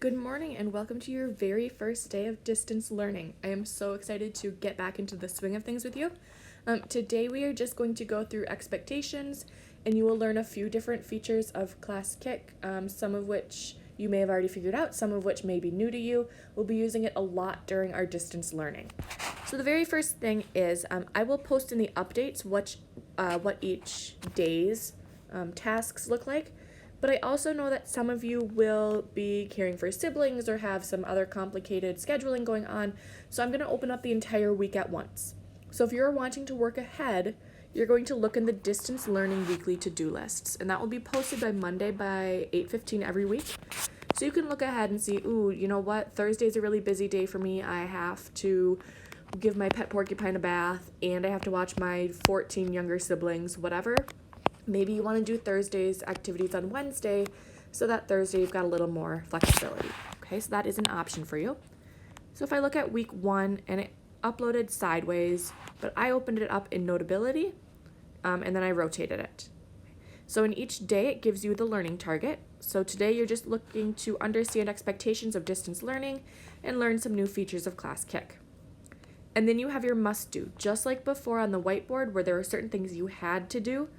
Good morning and welcome to your very first day of distance learning. I am so excited to get back into the swing of things with you. Today we are just going to go through expectations and you will learn a few different features of Class Kick, some of which you may have already figured out, some of which may be new to you. We'll be using it a lot during our distance learning. So the very first thing is I will post in the updates what each day's tasks look like. But I also know that some of you will be caring for siblings or have some other complicated scheduling going on, so I'm going to open up the entire week at once. So if you're wanting to work ahead, you're going to look in the distance learning weekly to-do lists, and that will be posted by Monday by 8:15 every week. So you can look ahead and see, ooh, you know what, Thursday's a really busy day for me. I have to give my pet porcupine a bath, and I have to watch my 14 younger siblings, whatever. Maybe you want to do Thursday's activities on Wednesday so that Thursday you've got a little more flexibility. Okay, so that is an option for you. So if I look at week 1 and it uploaded sideways, but I opened it up in Notability and then I rotated it. So in each day it gives you the learning target. So today you're just looking to understand expectations of distance learning and learn some new features of Class Kick. And then you have your must do, just like before on the whiteboard where there were certain things you had to do,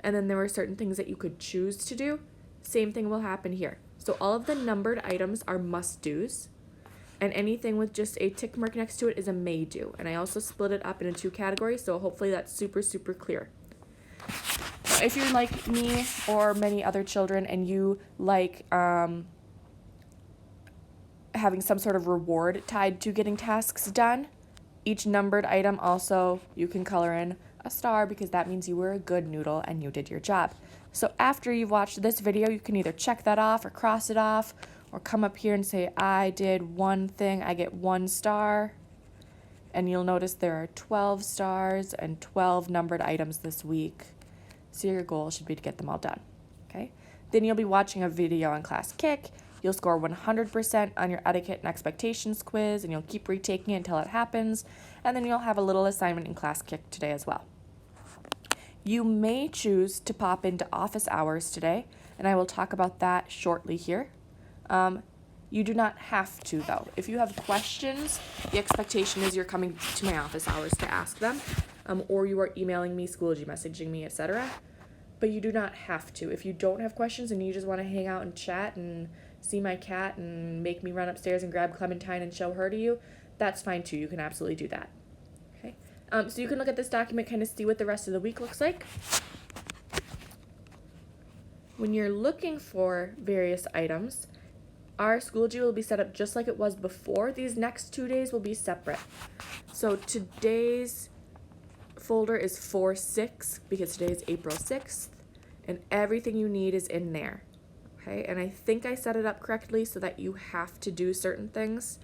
and then there were certain things that you could choose to do. Same thing will happen here. So all of the numbered items are must-dos, and anything with just a tick mark next to it is a may-do. And I also split it up into 2 categories, so hopefully that's super clear. If you're like me or many other children and you like having some sort of reward tied to getting tasks done, each numbered item also you can color in a star because that means you were a good noodle and you did your job. So after you've watched this video, you can either check that off or cross it off or come up here and say, I did one thing, I get 1 star. And you'll notice there are 12 stars and 12 numbered items this week. So your goal should be to get them all done. Okay? Then you'll be watching a video on Class Kick. You'll score 100% on your etiquette and expectations quiz, and you'll keep retaking it until it happens. And then you'll have a little assignment in Class Kick today as well. You may choose to pop into office hours today, and I will talk about that shortly here. You do not have to, though. If you have questions, the expectation is you're coming to my office hours to ask them, or you are emailing me, Schoology messaging me, etc. But you do not have to. If you don't have questions and you just want to hang out and chat and see my cat and make me run upstairs and grab Clementine and show her to you, that's fine too. You can absolutely do that. Okay. So you can look at this document, kind of see what the rest of the week looks like. When you're looking for various items, our Schoology will be set up just like it was before. These next 2 days will be separate. So today's folder is 4/6 because today is April 6th, and everything you need is in there. Okay, and I think I set it up correctly so that you have to do certain things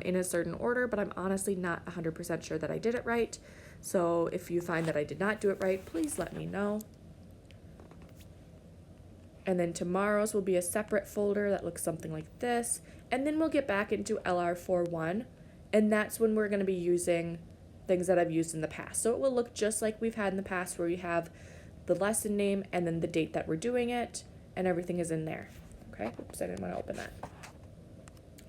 in a certain order, but I'm honestly not 100% sure that I did it right. So if you find that I did not do it right, please let me know. And then tomorrow's will be a separate folder that looks something like this. And then we'll get back into LR41, and that's when we're going to be using things that I've used in the past. So it will look just like we've had in the past where we have the lesson name and then the date that we're doing it, and everything is in there. Okay, oops, I didn't want to open that.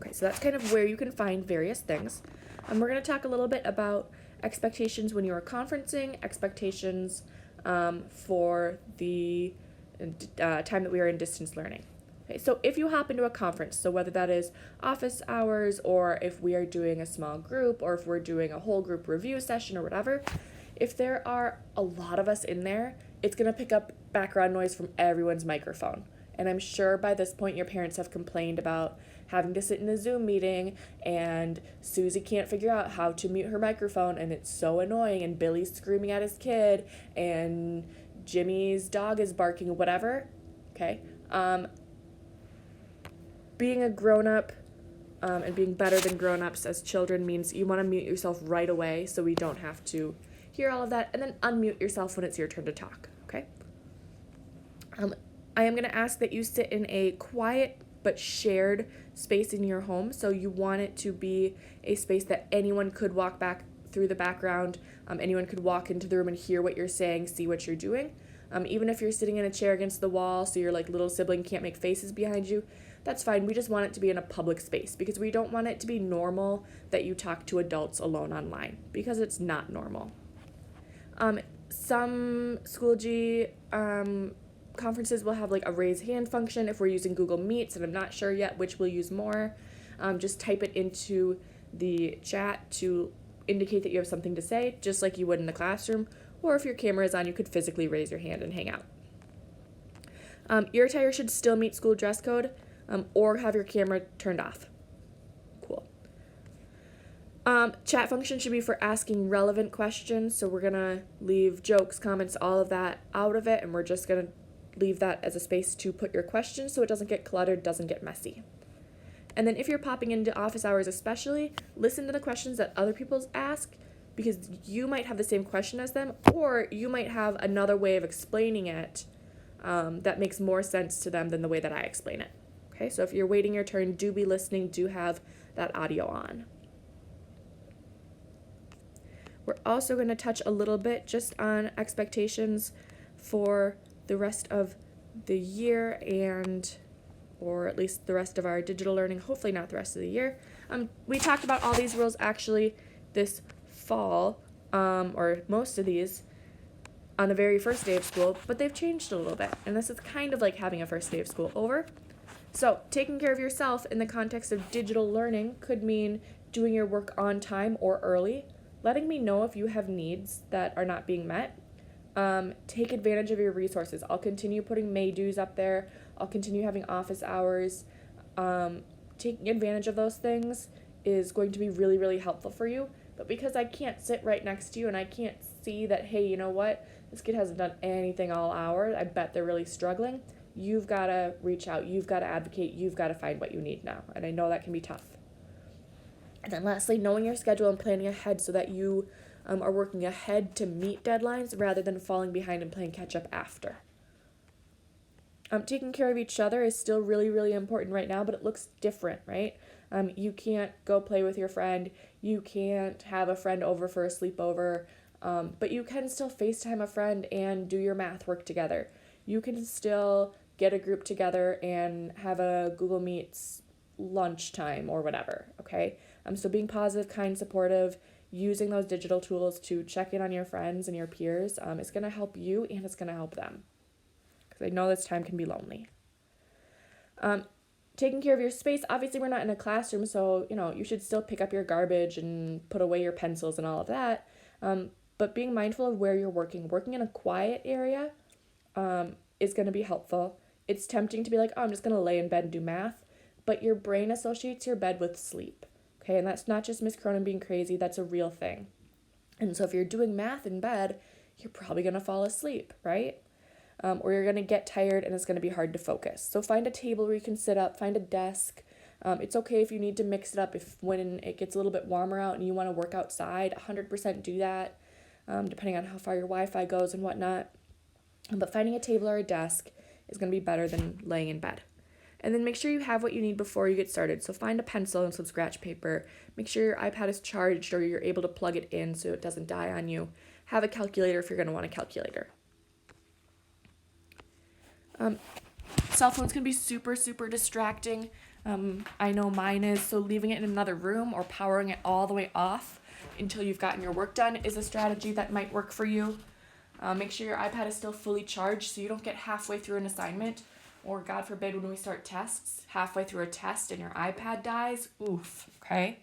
Okay, so that's kind of where you can find various things. We're going to talk a little bit about expectations when you are conferencing, expectations for the time that we are in distance learning. Okay, so if you hop into a conference, so whether that is office hours or if we are doing a small group or if we're doing a whole group review session or whatever, if there are a lot of us in there, it's going to pick up background noise from everyone's microphone. And I'm sure by this point your parents have complained about having to sit in a Zoom meeting and Susie can't figure out how to mute her microphone and it's so annoying, and Billy's screaming at his kid and Jimmy's dog is barking, whatever. Okay. Being a grown-up and being better than grown-ups as children means you want to mute yourself right away so we don't have to hear all of that, and then unmute yourself when it's your turn to talk. Okay. I am going to ask that you sit in a quiet but shared space in your home. So you want it to be a space that anyone could walk back through the background. Anyone could walk into the room and hear what you're saying, see what you're doing. Even if you're sitting in a chair against the wall so your little sibling can't make faces behind you, that's fine. We just want it to be in a public space because we don't want it to be normal that you talk to adults alone online, because it's not normal. Some Schoology conferences will have like a raise hand function if we're using Google Meets, and I'm not sure yet which we'll use more. Just type it into the chat to indicate that you have something to say, just like you would in the classroom, or if your camera is on, you could physically raise your hand and hang out. Your attire should still meet school dress code, or have your camera turned off. Cool. Chat function should be for asking relevant questions, so we're gonna leave jokes, comments, all of that out of it, and we're just gonna leave that as a space to put your questions so it doesn't get cluttered, doesn't get messy. And then if you're popping into office hours especially, listen to the questions that other people ask, because you might have the same question as them, or you might have another way of explaining it that makes more sense to them than the way that I explain it. Okay, so if you're waiting your turn, do be listening, do have that audio on. We're also going to touch a little bit just on expectations for the rest of the year, or at least the rest of our digital learning, hopefully not the rest of the year. We talked about all these rules actually this fall, or most of these, on the very first day of school, but they've changed a little bit, and this is kind of like having a first day of school over. So taking care of yourself in the context of digital learning could mean doing your work on time or early, letting me know if you have needs that are not being met. Take advantage of your resources. I'll continue putting May dues up there. I'll continue having office hours. Taking advantage of those things is going to be really, really helpful for you. But because I can't sit right next to you and I can't see that, hey, you know what? This kid hasn't done anything all hour. I bet they're really struggling. You've got to reach out. You've got to advocate. You've got to find what you need now. And I know that can be tough. And then lastly, knowing your schedule and planning ahead so that you are working ahead to meet deadlines rather than falling behind and playing catch up after. Taking care of each other is still really, really important right now, but it looks different, right? You can't go play with your friend. You can't have a friend over for a sleepover, but you can still FaceTime a friend and do your math work together. You can still get a group together and have a Google Meets lunchtime or whatever, okay? So being positive, kind, supportive, using those digital tools to check in on your friends and your peers is going to help you, and it's going to help them. Because I know this time can be lonely. Taking care of your space, obviously we're not in a classroom, so you should still pick up your garbage and put away your pencils and all of that. But being mindful of where you're working in a quiet area is going to be helpful. It's tempting to be like, oh, I'm just going to lay in bed and do math, but your brain associates your bed with sleep. Okay, and that's not just Miss Cronin being crazy, that's a real thing. And so if you're doing math in bed, you're probably going to fall asleep, right? Or you're going to get tired and it's going to be hard to focus. So find a table where you can sit up, find a desk. It's okay if you need to mix it up when it gets a little bit warmer out and you want to work outside, 100% do that, depending on how far your Wi-Fi goes and whatnot. But finding a table or a desk is going to be better than laying in bed. And then make sure you have what you need before you get started. So find a pencil and some scratch paper. Make sure your iPad is charged or you're able to plug it in so it doesn't die on you. Have a calculator if you're going to want a calculator. Cell phones can be super, super distracting. I know mine is, so leaving it in another room or powering it all the way off until you've gotten your work done is a strategy that might work for you. Make sure your iPad is still fully charged so you don't get halfway through an assignment, or God forbid when we start tests, halfway through a test and your iPad dies. Oof, okay?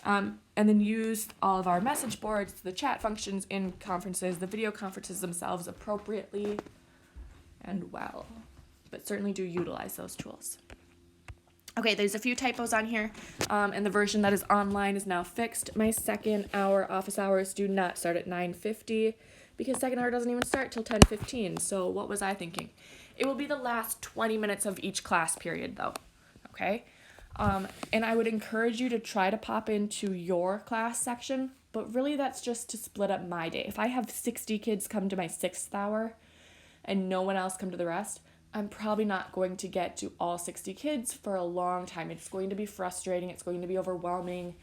And then use all of our message boards, the chat functions in conferences, the video conferences themselves appropriately and well. But certainly do utilize those tools. Okay, there's a few typos on here, and the version that is online is now fixed. My second hour office hours do not start at 9:50 because second hour doesn't even start till 10:15. So what was I thinking? It will be the last 20 minutes of each class period, though, okay? And I would encourage you to try to pop into your class section, but really that's just to split up my day. If I have 60 kids come to my 6th hour and no one else come to the rest, I'm probably not going to get to all 60 kids for a long time. It's going to be frustrating. It's going to be overwhelming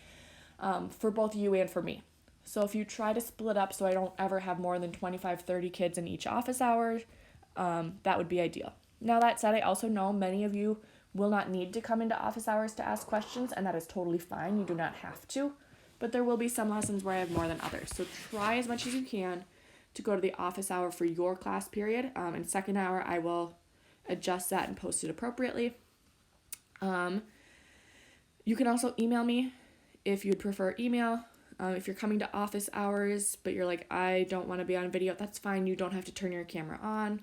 for both you and for me. So if you try to split up so I don't ever have more than 25, 30 kids in each office hour, that would be ideal. Now that said, I also know many of you will not need to come into office hours to ask questions, and that is totally fine. You do not have to. But there will be some lessons where I have more than others. So try as much as you can to go to the office hour for your class period. And second hour, I will adjust that and post it appropriately. You can also email me if you'd prefer email. If you're coming to office hours, but you're like, I don't want to be on video, that's fine. You don't have to turn your camera on.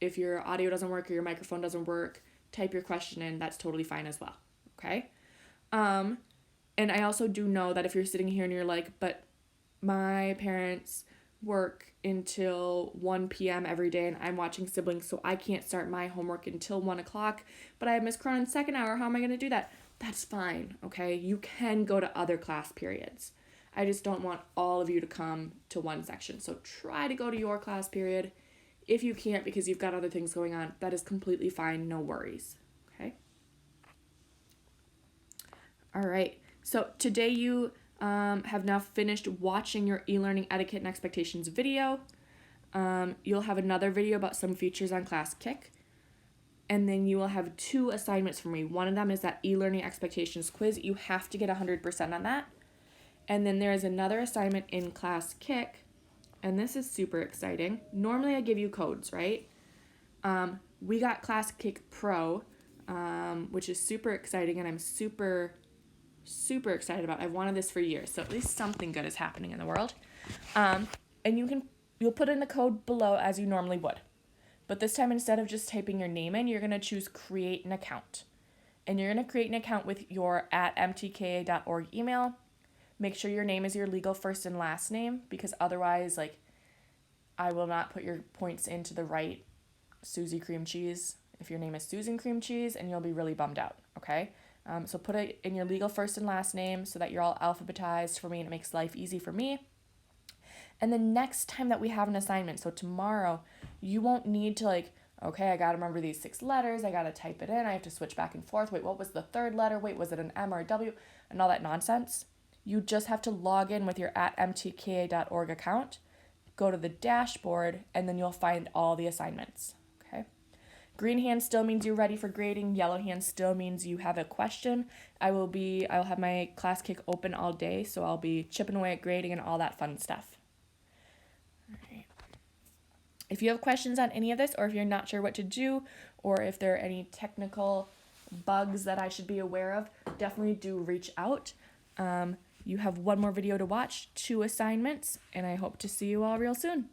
If your audio doesn't work or your microphone doesn't work, type your question in. That's totally fine as well. Okay? And I also do know that if you're sitting here and you're like, but my parents work until 1 p.m. every day and I'm watching siblings, so I can't start my homework until 1 o'clock, but I have Miss Cronin's second hour, how am I going to do that? That's fine, okay? You can go to other class periods. I just don't want all of you to come to one section. So try to go to your class period. If you can't because you've got other things going on, that is completely fine, no worries, okay? All right. So today you have now finished watching your e-learning etiquette and expectations video. You'll have another video about some features on Class Kick. And then you will have 2 assignments for me. One of them is that e-learning expectations quiz. You have to get 100% on that. And then there is another assignment in Class Kick. And this is super exciting. Normally I give you codes, right? We got Class Kick Pro, which is super exciting, and I'm super excited about. I've wanted this for years, so at least something good is happening in the world. And you'll put in the code below as you normally would. But this time, instead of just typing your name in, you're going to choose create an account. And you're going to create an account with your @mtka.org email. Make sure your name is your legal first and last name, because otherwise, I will not put your points into the right Susie Cream Cheese if your name is Susan Cream Cheese, and you'll be really bummed out, okay? So put it in your legal first and last name so that you're all alphabetized for me and it makes life easy for me. And the next time that we have an assignment, so tomorrow, you won't need to okay, I got to remember these 6 letters, I got to type it in, I have to switch back and forth, wait, what was the third letter, wait, was it an M or a W, and all that nonsense. You just have to log in with your @mtka.org account, go to the dashboard, and then you'll find all the assignments. Green hand still means you're ready for grading. Yellow hand still means you have a question. I'll have my Class Kick open all day, so I'll be chipping away at grading and all that fun stuff. All right. If you have questions on any of this, or if you're not sure what to do, or if there are any technical bugs that I should be aware of, definitely do reach out. You have 1 more video to watch, 2 assignments, and I hope to see you all real soon.